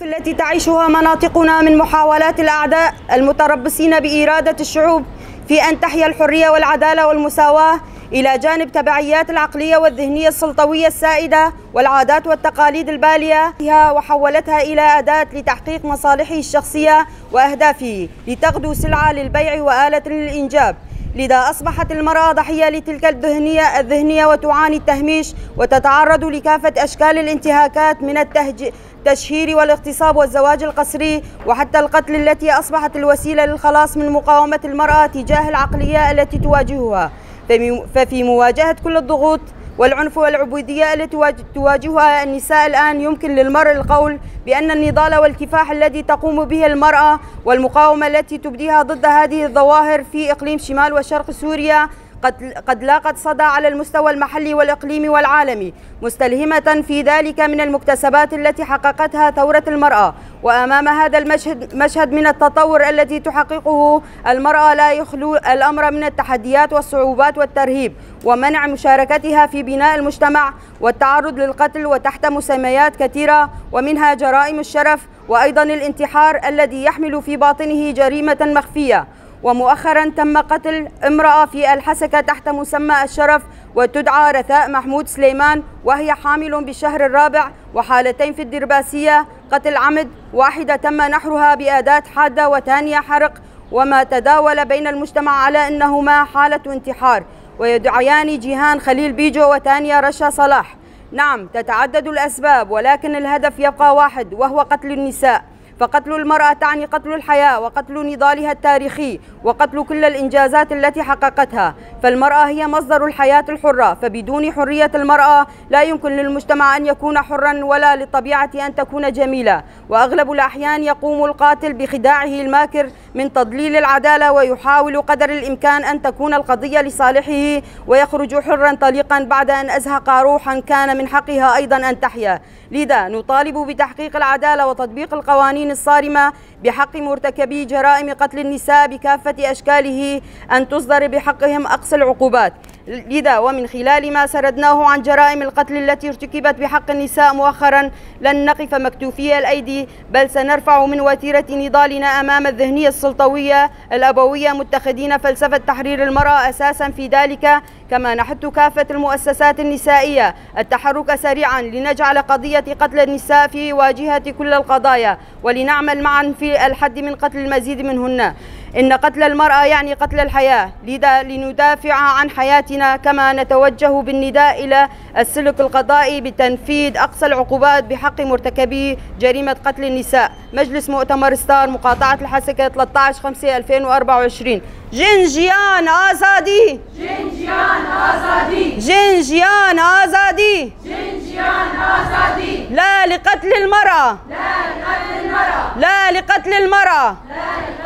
التي تعيشها مناطقنا من محاولات الأعداء المتربصين بإرادة الشعوب في أن تحيا الحرية والعدالة والمساواة إلى جانب تبعيات العقلية والذهنية السلطوية السائدة والعادات والتقاليد البالية، وحولتها إلى أداة لتحقيق مصالحه الشخصية وأهدافه لتغدو سلعة للبيع وآلة للإنجاب. لذا أصبحت المرأة ضحية لتلك الذهنية وتعاني التهميش وتتعرض لكافة أشكال الانتهاكات من التشهير والاغتصاب والزواج القسري وحتى القتل، التي أصبحت الوسيلة للخلاص من مقاومة المرأة تجاه العقلية التي تواجهها. ففي مواجهة كل الضغوط والعنف والعبودية التي تواجهها النساء الآن، يمكن للمرء القول بأن النضال والكفاح الذي تقوم به المرأة والمقاومة التي تبديها ضد هذه الظواهر في إقليم شمال وشرق سوريا قد لاقت صدى على المستوى المحلي والإقليمي والعالمي، مستلهمة في ذلك من المكتسبات التي حققتها ثورة المرأة. وأمام هذا المشهد من التطور الذي تحققه المرأة، لا يخلو الأمر من التحديات والصعوبات والترهيب ومنع مشاركتها في بناء المجتمع والتعرض للقتل وتحت مسميات كثيرة، ومنها جرائم الشرف وأيضا الانتحار الذي يحمل في باطنه جريمة مخفية. ومؤخرا تم قتل امرأة في الحسكة تحت مسمى الشرف وتدعى رثاء محمود سليمان، وهي حامل بالشهر الرابع، وحالتين في الدرباسية قتل عمد، واحدة تم نحرها بأداة حادة وثانية حرق، وما تداول بين المجتمع على أنهما حالة انتحار، ويدعيان جيهان خليل بيجو وثانية رشا صلاح. نعم، تتعدد الأسباب، ولكن الهدف يبقى واحد، وهو قتل النساء. فقتل المرأة تعني قتل الحياة وقتل نضالها التاريخي وقتل كل الإنجازات التي حققتها. فالمرأة هي مصدر الحياة الحرة، فبدون حرية المرأة لا يمكن للمجتمع أن يكون حرا ولا للطبيعة أن تكون جميلة. وأغلب الأحيان يقوم القاتل بخداعه الماكر من تضليل العدالة، ويحاول قدر الإمكان أن تكون القضية لصالحه ويخرج حرا طليقا بعد أن أزهق روحا كان من حقها أيضا أن تحيا. لذا نطالب بتحقيق العدالة وتطبيق القوانين الصارمة بحق مرتكبي جرائم قتل النساء بكافة أشكاله، أن تصدر بحقهم أقصى العقوبات. لذا ومن خلال ما سردناه عن جرائم القتل التي ارتكبت بحق النساء مؤخرا، لن نقف مكتوفي الأيدي، بل سنرفع من وتيرة نضالنا أمام الذهنية السلطوية الأبوية، متخذين فلسفة تحرير المرأة أساسا في ذلك. كما نحث كافة المؤسسات النسائية التحرك سريعا لنجعل قضية قتل النساء في واجهة كل القضايا، ولنعمل معا في الحد من قتل المزيد منهن. إن قتل المرأة يعني قتل الحياة، لذا لندافع عن حياتنا، كما نتوجه بالنداء إلى السلك القضائي بتنفيذ أقصى العقوبات بحق مرتكبي جريمة قتل النساء. مجلس مؤتمر ستار، مقاطعة الحسكة، 13/5/2024. جنجيان آزادي، جنجيان آزادي، جنجيان آزادي، جنجيان آزادي. لا لقتل المرأة، لا لقتل المرأة، لا لقتل المرأة. لا لقتل